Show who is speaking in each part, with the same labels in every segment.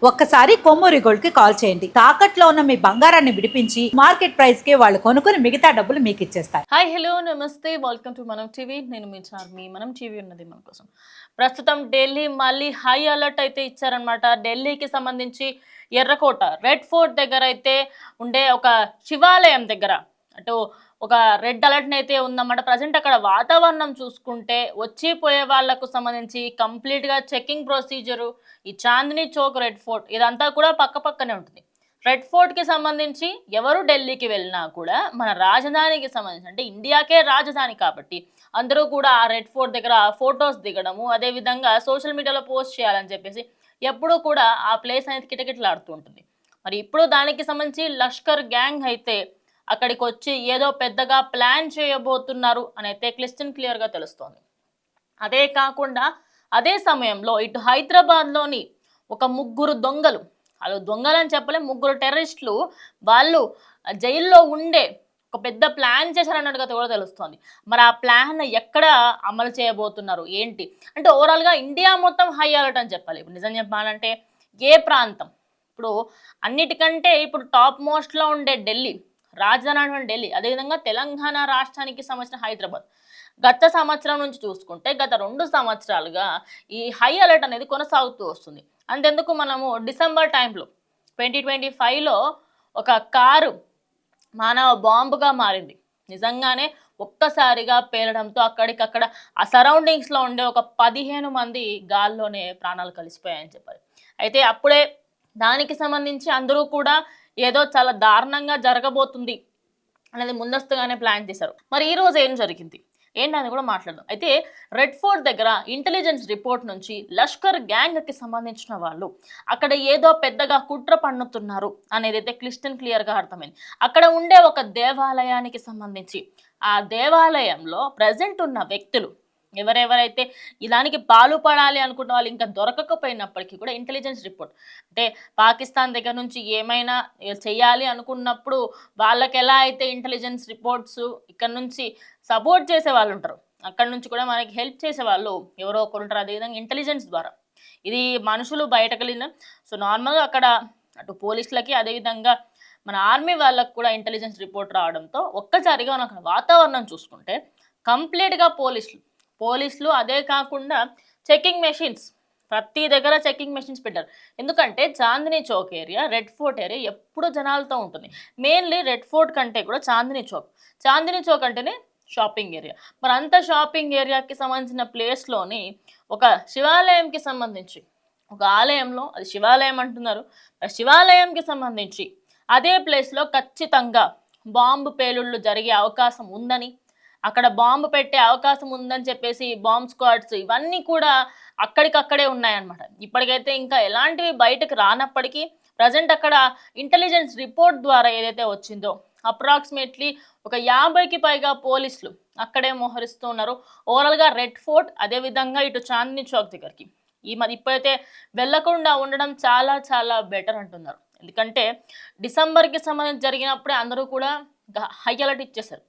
Speaker 1: ఒక్కసారి కొమ్మూరి గోల్డ్ కి కాల్ చేయండి. తాకట్లో ఉన్న మీ బంగారాన్ని విడిపించి మార్కెట్ ప్రైస్ కి వాళ్ళు కొనుక్కుని మిగతా డబ్బులు మీకు ఇచ్చేస్తారు.
Speaker 2: హాయ్ హలో నమస్తే వెల్కమ్ టు మనం టీవీ. నేను మీ చార్మి. మనం టీవీ ఉన్నది మన కోసం. ప్రస్తుతం ఢిల్లీ మళ్ళీ హై అలర్ట్ అయితే ఇచ్చారనమాట. ఢిల్లీకి సంబంధించి ఎర్రకోట రెడ్ ఫోర్ట్ దగ్గర అయితే ఉండే ఒక శివాలయం దగ్గర అటు ఒక రెడ్ అలర్ట్ అయితే ఉందన్నమాట. ప్రజెంట్ అక్కడ వాతావరణం చూసుకుంటే వచ్చిపోయే వాళ్లకు సంబంధించి కంప్లీట్గా చెకింగ్ ప్రొసీజరు ఈ చాందినీ చౌక్ రెడ్ ఫోర్ట్ ఇదంతా కూడా పక్కనే ఉంటుంది. రెడ్ ఫోర్ట్కి సంబంధించి ఎవరు ఢిల్లీకి వెళ్ళినా కూడా మన రాజధానికి సంబంధించి అంటే ఇండియాకే రాజధాని కాబట్టి అందరూ కూడా ఆ రెడ్ ఫోర్ట్ దగ్గర ఫొటోస్ దిగడము, అదేవిధంగా సోషల్ మీడియాలో పోస్ట్ చేయాలని చెప్పేసి ఎప్పుడూ కూడా ఆ ప్లేస్ అనేది కిటకిటలాడుతూ ఉంటుంది. మరి ఇప్పుడు దానికి సంబంధించి లష్కర్ గ్యాంగ్ అయితే అక్కడికి వచ్చి ఏదో పెద్దగా ప్లాన్ చేయబోతున్నారు అని అయితే క్లియర్గా తెలుస్తోంది. అదే కాకుండా అదే సమయంలో ఇటు హైదరాబాద్లోని ఒక ముగ్గురు దొంగలు, వాళ్ళు దొంగలని చెప్పలే, ముగ్గురు టెర్రరిస్టులు వాళ్ళు జైల్లో ఉండే ఒక పెద్ద ప్లాన్ చేశారన్నట్టుగా కూడా తెలుస్తోంది. మరి ఆ ప్లాన్ ఎక్కడ అమలు చేయబోతున్నారు ఏంటి అంటే ఓవరాల్గా ఇండియా మొత్తం హై అలర్ట్ అని చెప్పాలి. ఇప్పుడు నిజం చెప్పాలంటే ఏ ప్రాంతం ఇప్పుడు అన్నిటికంటే ఇప్పుడు టాప్ మోస్ట్లో ఉండే ఢిల్లీ, రాజధాని ఢిల్లీ, అదేవిధంగా తెలంగాణ రాష్ట్రానికి సంబంధించిన హైదరాబాద్ గత సంవత్సరం నుంచి చూసుకుంటే గత 2 సంవత్సరాలుగా ఈ హై అలర్ట్ అనేది కొనసాగుతూ వస్తుంది. అంతెందుకు మనము డిసెంబర్ టైంలో 2025లో ఒక కారు మానవ బాంబుగా మారింది. నిజంగానే ఒక్కసారిగా పేలడంతో అక్కడికక్కడ ఆ సరౌండింగ్స్లో ఉండే ఒక 15 మంది గాల్లోనే ప్రాణాలు కలిసిపోయాయని చెప్పాలి. అయితే అప్పుడే దానికి సంబంధించి అందరూ కూడా ఏదో చాలా దారుణంగా జరగబోతుంది అనేది ముందస్తుగానే ప్లాన్ చేశారు. మరి ఈ రోజు ఏం జరిగింది ఏంటని కూడా మాట్లాడదాం. అయితే రెడ్ ఫోర్ట్ దగ్గర ఇంటెలిజెన్స్ రిపోర్ట్ నుంచి లష్కర్ గ్యాంగ్కి సంబంధించిన వాళ్ళు అక్కడ ఏదో పెద్దగా కుట్ర పన్నుతున్నారు అనేది అయితే క్లియర్గా అర్థమైంది. అక్కడ ఉండే ఒక దేవాలయానికి సంబంధించి ఆ దేవాలయంలో ప్రజెంట్ ఉన్న వ్యక్తులు ఎవరెవరైతే ఇలానికి పాలుపడాలి అనుకున్న వాళ్ళు ఇంకా దొరకకపోయినప్పటికీ కూడా ఇంటెలిజెన్స్ రిపోర్ట్ అంటే పాకిస్తాన్ దగ్గర నుంచి ఏమైనా చేయాలి అనుకున్నప్పుడు వాళ్ళకి ఎలా అయితే ఇంటెలిజెన్స్ రిపోర్ట్స్ ఇక్కడ నుంచి సపోర్ట్ చేసే వాళ్ళు ఉంటారు, అక్కడ నుంచి కూడా మనకి హెల్ప్ చేసే వాళ్ళు ఎవరో ఒకరు ఉంటారు. అదేవిధంగా ఇంటెలిజెన్స్ ద్వారా ఇది మనుషులు బయటకు వెళ్ళిన సో నార్మల్గా అక్కడ అటు పోలీసులకి అదేవిధంగా మన ఆర్మీ వాళ్ళకు కూడా ఇంటెలిజెన్స్ రిపోర్ట్ రావడంతో ఒక్కసారిగా మనం అక్కడ వాతావరణం చూసుకుంటే కంప్లీట్గా పోలీసులు అదే కాకుండా చెకింగ్ మెషిన్స్ ప్రతి దగ్గర చెకింగ్ మెషిన్స్ పెట్టారు. ఎందుకంటే Chandni Chowk area, red fort area ఎప్పుడు జనాలతో ఉంటుంది. మెయిన్లీ రెడ్ ఫోర్ట్ కంటే కూడా చాందినీ చౌక్ అంటేనే షాపింగ్ ఏరియా. మరి అంత షాపింగ్ ఏరియాకి సంబంధించిన ప్లేస్లోని ఒక శివాలయంకి సంబంధించి ఒక ఆలయంలో, అది శివాలయం అంటున్నారు, శివాలయంకి సంబంధించి అదే ప్లేస్లో ఖచ్చితంగా బాంబు పేలుళ్ళు జరిగే అవకాశం ఉందని, అక్కడ బాంబు పెట్టే అవకాశం ఉందని చెప్పేసి బాంబ్ స్క్వాడ్స్ ఇవన్నీ కూడా అక్కడికక్కడే ఉన్నాయన్నమాట. ఇప్పటికైతే ఇంకా ఎలాంటివి బయటకు రానప్పటికీ ప్రజెంట్ అక్కడ ఇంటెలిజెన్స్ రిపోర్ట్ ద్వారా ఏదైతే వచ్చిందో అప్రాక్సిమేట్లీ ఒక 50కి పైగా పోలీసులు అక్కడే మోహరిస్తూ ఉన్నారు. ఓవరాల్గా రెడ్ ఫోర్ట్ అదేవిధంగా ఇటు చాందినీ చౌక్ దగ్గరికి మరి ఇప్పుడైతే వెళ్లకుండా ఉండడం చాలా చాలా బెటర్ అంటున్నారు. ఎందుకంటే డిసెంబర్కి సంబంధించి జరిగినప్పుడే అందరూ కూడా హై అలర్ట్ ఇచ్చేశారు.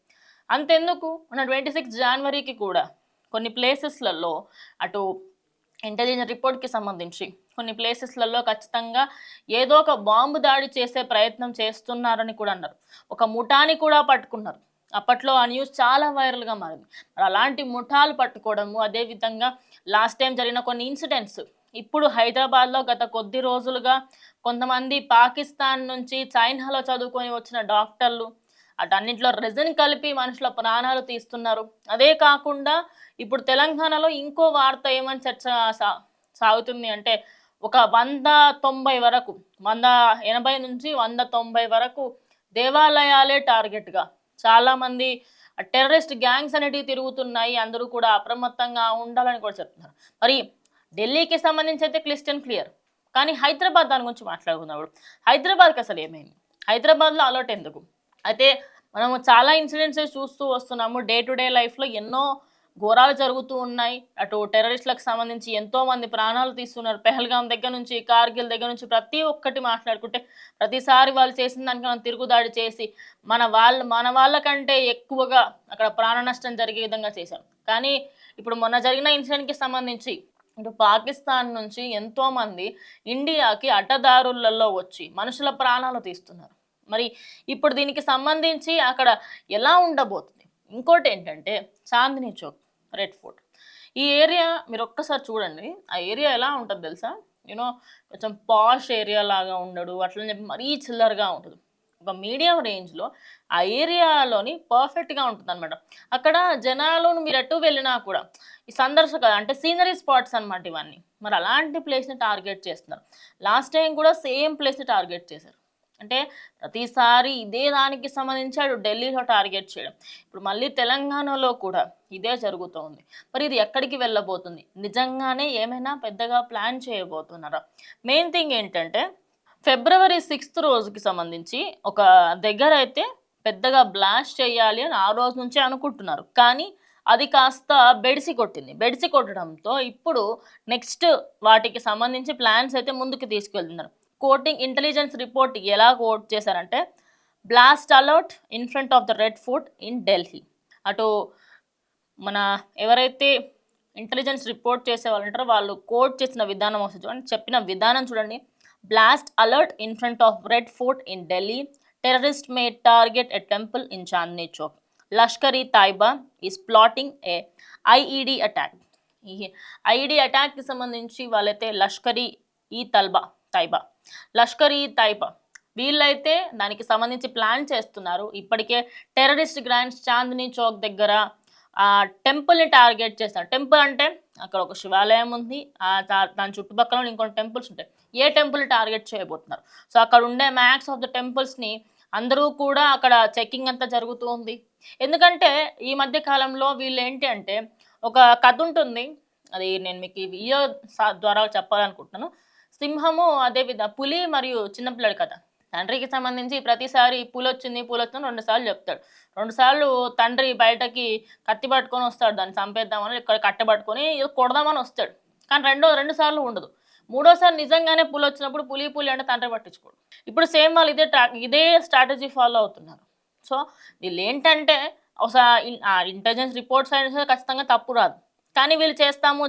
Speaker 2: అంతెందుకు మన 26 జనవరికి కూడా కొన్ని ప్లేసెస్లలో అటు ఇంటెలిజెన్స్ రిపోర్ట్కి సంబంధించి కొన్ని ప్లేసెస్లలో ఖచ్చితంగా ఏదో ఒక బాంబు దాడి చేసే ప్రయత్నం చేస్తున్నారని కూడా అన్నారు. ఒక ముఠాని కూడా పట్టుకున్నారు. అప్పట్లో ఆ న్యూస్ చాలా వైరల్గా మారింది. మరి అలాంటి ముఠాలు పట్టుకోవడము, అదేవిధంగా లాస్ట్ టైం జరిగిన కొన్ని ఇన్సిడెంట్స్ ఇప్పుడు హైదరాబాద్లో గత కొద్ది రోజులుగా కొంతమంది పాకిస్తాన్ నుంచి చైనాలో చదువుకొని వచ్చిన డాక్టర్లు అటన్నింటిలో రెజిన్ కలిపి మనుషుల ప్రాణాలు తీస్తున్నారు. అదే కాకుండా ఇప్పుడు తెలంగాణలో ఇంకో వార్త ఏమని చర్చ సాగుతుంది అంటే ఒక 190 వరకు 180 నుంచి 190 వరకు దేవాలయాలే టార్గెట్గా చాలామంది టెర్రరిస్ట్ గ్యాంగ్స్ అనేటివి తిరుగుతున్నాయి, అందరూ కూడా అప్రమత్తంగా ఉండాలని కూడా చెప్తున్నారు. మరి ఢిల్లీకి సంబంధించి అయితే క్లియర్, కానీ హైదరాబాద్ దాని గురించి మాట్లాడుకున్నప్పుడు హైదరాబాద్కి అసలు ఏమైంది, హైదరాబాద్లో అలర్ట్ ఎందుకు? అయితే మనము చాలా ఇన్సిడెంట్స్ చూస్తూ వస్తున్నాము. డే టు డే లైఫ్లో ఎన్నో ఘోరాలు జరుగుతూ ఉన్నాయి. అటు టెర్రరిస్టులకు సంబంధించి ఎంతోమంది ప్రాణాలు తీస్తున్నారు. పెహల్గాం దగ్గర నుంచి, కార్గిల్ దగ్గర నుంచి ప్రతి ఒక్కటి మాట్లాడుకుంటే ప్రతిసారి వాళ్ళు చేసిన దానికి మనం తిరుగుదాడి చేసి మన వాళ్ళకంటే ఎక్కువగా అక్కడ ప్రాణ నష్టం జరిగే విధంగా చేశాం. కానీ ఇప్పుడు మొన్న జరిగిన ఇన్సిడెంట్కి సంబంధించి ఇటు పాకిస్తాన్ నుంచి ఎంతో మంది ఇండియాకి అడ్డదారులలో వచ్చి మనుషుల ప్రాణాలు తీస్తున్నారు. మరి ఇప్పుడు దీనికి సంబంధించి అక్కడ ఎలా ఉండబోతుంది? ఇంకోటి ఏంటంటే చాందినీ చౌక్, రెడ్ ఫోర్ట్ ఈ ఏరియా మీరు ఒక్కసారి చూడండి. ఆ ఏరియా ఎలా ఉంటుంది తెలుసా? కొంచెం పాష్ ఏరియా లాగా ఉండడు, అట్లని చెప్పి మరీ చిల్లరగా ఉండదు. ఒక మీడియం రేంజ్లో ఆ ఏరియాలోని పర్ఫెక్ట్గా ఉంటుంది అనమాట. అక్కడ జనాలు మీరు ఎటు వెళ్ళినా కూడా ఈ సందర్శక అంటే సీనరీ స్పాట్స్ అనమాట ఇవన్నీ. మరి అలాంటి ప్లేస్ని టార్గెట్ చేస్తున్నారు. లాస్ట్ టైం కూడా సేమ్ ప్లేస్ని టార్గెట్ చేశారు. అంటే ప్రతిసారి ఇదే దానికి సంబంధించి అటు ఢిల్లీలో టార్గెట్ చేయడం, ఇప్పుడు మళ్ళీ తెలంగాణలో కూడా ఇదే జరుగుతోంది. మరి ఇది ఎక్కడికి వెళ్ళబోతుంది? నిజంగానే ఏమైనా పెద్దగా ప్లాన్ చేయబోతున్నారా? మెయిన్ థింగ్ ఏంటంటే ఫిబ్రవరి 6th రోజుకి సంబంధించి ఒక దగ్గర అయితే పెద్దగా బ్లాస్ట్ చేయాలి అని ఆ రోజు నుంచే అనుకుంటున్నారు. కానీ అది కాస్త బెడిసి కొట్టింది. బెడిసి కొట్టడంతో ఇప్పుడు నెక్స్ట్ వాటికి సంబంధించి ప్లాన్స్ అయితే ముందుకు తీసుకెళ్తున్నారు. కోటింగ్ ఇంటెలిజెన్స్ రిపోర్ట్ ఎలా కోట్ చేశారంటే blast alert in front of the red fort in Delhi. అటు మన ఎవరైతే ఇంటెలిజెన్స్ రిపోర్ట్ చేసే వాళ్ళు ఉంటారో వాళ్ళు కోట్ చేసిన విధానం వస్తుంది చూడండి, చెప్పిన విధానం చూడండి. Blast alert in front of Red Fort in Delhi. Terrorist may target a temple in Chandni Chowk. Lashkar-e-Taiba is plotting a IED attack. ఈ ఐఈడి అటాక్కి సంబంధించి వాళ్ళైతే తైబా వీళ్ళైతే దానికి సంబంధించి ప్లాన్ చేస్తున్నారు. ఇప్పటికే టెర్రరిస్ట్ గ్రాండ్స్ చాందినీ చౌక్ దగ్గర ఆ టెంపుల్ని టార్గెట్ చేస్తారు. టెంపుల్ అంటే అక్కడ ఒక శివాలయం ఉంది, దాని చుట్టుపక్కల ఇంకొన్ని టెంపుల్స్ ఉంటాయి. ఏ టెంపుల్ టార్గెట్ చేయబోతున్నారు? సో అక్కడ ఉండే మ్యాక్స్ ఆఫ్ ద టెంపుల్స్ని అందరూ కూడా అక్కడ చెక్కింగ్ అంతా జరుగుతూ ఉంది. ఎందుకంటే ఈ మధ్య కాలంలో వీళ్ళు ఏంటి అంటే ఒక కథ ఉంటుంది, అది నేను మీకు ఈ వీడియో ద్వారా చెప్పాలనుకుంటున్నాను. సింహము అదేవిధంగా పులి మరియు చిన్నపిల్లడి కథ. తండ్రికి సంబంధించి ప్రతిసారి పూలు వచ్చింది 2 సార్లు చెప్తాడు. 2 సార్లు తండ్రి బయటకి కత్తి పట్టుకొని వస్తాడు, దాన్ని చంపేద్దామని ఇక్కడ కట్టె పట్టుకొని కొడదామని వస్తాడు. కానీ 2 సార్లు ఉండదు. 3ఓసారి నిజంగానే పులి వచ్చినప్పుడు పులి అంటే తండ్రి పట్టించుకోడు. ఇప్పుడు సేమ్ వాళ్ళు ఇదే స్ట్రాటజీ ఫాలో అవుతున్నారు. సో వీళ్ళు ఏంటంటే ఒకసారి ఇంటెలిజెన్స్ రిపోర్ట్స్ అయినా ఖచ్చితంగా తప్పు రాదు, కానీ వీళ్ళు చేస్తాము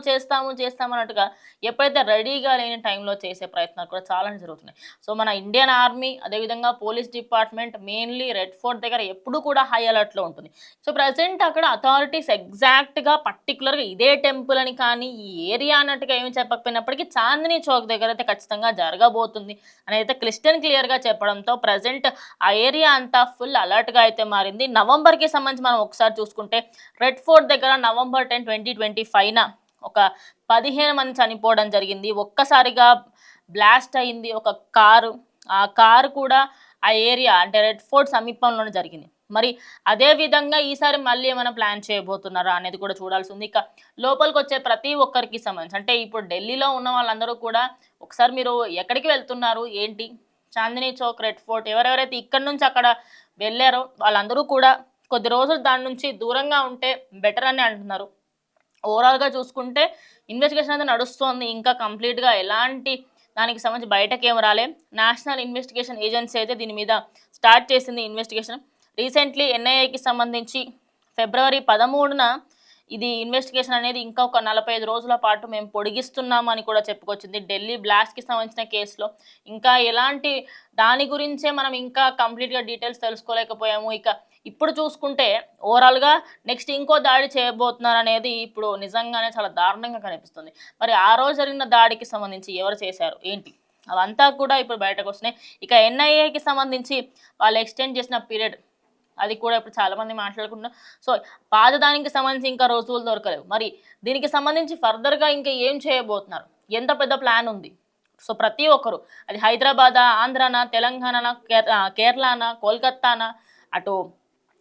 Speaker 2: అన్నట్టుగా ఎప్పుడైతే రెడీగా లేని టైంలో చేసే ప్రయత్నాలు కూడా చాలా జరుగుతున్నాయి. సో మన ఇండియన్ ఆర్మీ అదేవిధంగా police department mainly red fort దగ్గర ఎప్పుడు కూడా హై అలర్ట్లో ఉంటుంది. సో ప్రజెంట్ అక్కడ అథారిటీస్ ఎగ్జాక్ట్గా పర్టికులర్గా ఇదే టెంపుల్ అని కానీ ఈ ఏరియా అన్నట్టుగా ఏమి చెప్పకపోయినప్పటికీ చాందినీ చౌక్ దగ్గర అయితే ఖచ్చితంగా జరగబోతుంది అని అయితే క్లియర్గా చెప్పడంతో ప్రజెంట్ ఆ ఏరియా అంతా ఫుల్ అలర్ట్గా అయితే మారింది. నవంబర్కి సంబంధించి మనం ఒకసారి చూసుకుంటే రెడ్ ఫోర్ట్ దగ్గర November 10, 2025 ఒక 15 మంది చనిపోవడం జరిగింది. ఒక్కసారిగా బ్లాస్ట్ అయింది ఒక కారు. ఆ కారు కూడా ఆ ఏరియా అంటే రెడ్ ఫోర్ట్ సమీపంలోనే జరిగింది. మరి అదే విధంగా ఈసారి మళ్ళీ ఏమైనా ప్లాన్ చేయబోతున్నారా అనేది కూడా చూడాల్సి ఉంది. ఇక లోపలికి వచ్చే ప్రతి ఒక్కరికి సంబంధించి అంటే ఇప్పుడు ఢిల్లీలో ఉన్న వాళ్ళందరూ కూడా ఒకసారి మీరు ఎక్కడికి వెళ్తున్నారు ఏంటి, చాందినీ చౌక్, రెడ్ ఫోర్ట్ ఎవరెవరైతే ఇక్కడి నుంచి అక్కడ వెళ్ళారో వాళ్ళందరూ కూడా కొద్ది రోజులు దాని నుంచి దూరంగా ఉంటే బెటర్ అని అంటున్నారు. ఓవరాల్గా చూసుకుంటే ఇన్వెస్టిగేషన్ అయితే నడుస్తోంది. ఇంకా కంప్లీట్గా ఎలాంటి దానికి సంబంధించి బయటకు ఏమి రాలే. నేషనల్ ఇన్వెస్టిగేషన్ ఏజెన్సీ అయితే దీని మీద స్టార్ట్ చేసింది ఇన్వెస్టిగేషన్. రీసెంట్లీ ఎన్ఐఏకి సంబంధించి February 13న ఇది ఇన్వెస్టిగేషన్ అనేది ఇంకా ఒక 45 రోజుల పాటు మేము పొడిగిస్తున్నాము అని కూడా చెప్పుకొచ్చింది. ఢిల్లీ బ్లాస్ట్కి సంబంధించిన కేసులో ఇంకా ఎలాంటి దాని గురించే మనం ఇంకా కంప్లీట్గా డీటెయిల్స్ తెలుసుకోలేకపోయాము. ఇక ఇప్పుడు చూసుకుంటే ఓవరాల్గా నెక్స్ట్ ఇంకో దాడి చేయబోతున్నారు అనేది ఇప్పుడు నిజంగానే చాలా దారుణంగా కనిపిస్తుంది. మరి ఆ రోజు జరిగిన దాడికి సంబంధించి ఎవరు చేశారు ఏంటి అవంతా కూడా ఇప్పుడు బయటకు వస్తున్నాయి. ఇక ఎన్ఐఏకి సంబంధించి వాళ్ళు ఎక్స్టెండ్ చేసిన పీరియడ్ అది కూడా ఇప్పుడు చాలామంది మాట్లాడుకుంటున్నారు. సో పాతదానికి సంబంధించి ఇంకా రోజులు దొరకలేవు. మరి దీనికి సంబంధించి ఫర్దర్గా ఇంకా ఏం చేయబోతున్నారు, ఎంత పెద్ద ప్లాన్ ఉంది? సో ప్రతి ఒక్కరు అది హైదరాబాదా, ఆంధ్రానా, తెలంగాణనా, కేరళనా, కోల్కత్తానా, అటు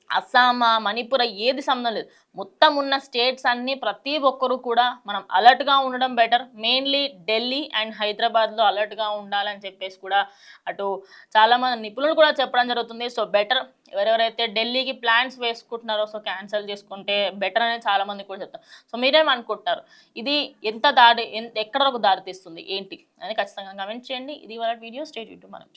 Speaker 2: అస్సామా, మణిపుర ఏది సంబంధం లేదు. మొత్తం ఉన్న స్టేట్స్ అన్నీ ప్రతి ఒక్కరు కూడా మనం అలర్ట్గా ఉండడం బెటర్. మెయిన్లీ ఢిల్లీ అండ్ హైదరాబాద్లో అలర్ట్గా ఉండాలని చెప్పేసి కూడా అటు చాలామంది నిపుణులు కూడా చెప్పడం జరుగుతుంది. సో బెటర్ ఎవరెవరైతే ఢిల్లీకి ప్లాన్స్ వేసుకుంటున్నారో సో క్యాన్సిల్ చేసుకుంటే బెటర్ అనేది చాలామంది కూడా చెప్తారు. సో మీరేమనుకుంటున్నారు, ఇది ఎక్కడ వరకు దారి తీస్తుంది ఏంటి అని ఖచ్చితంగా కమెంట్ చేయండి. ఇది వాళ్ళ వీడియో. స్టే ట్యూన్ టు మనం.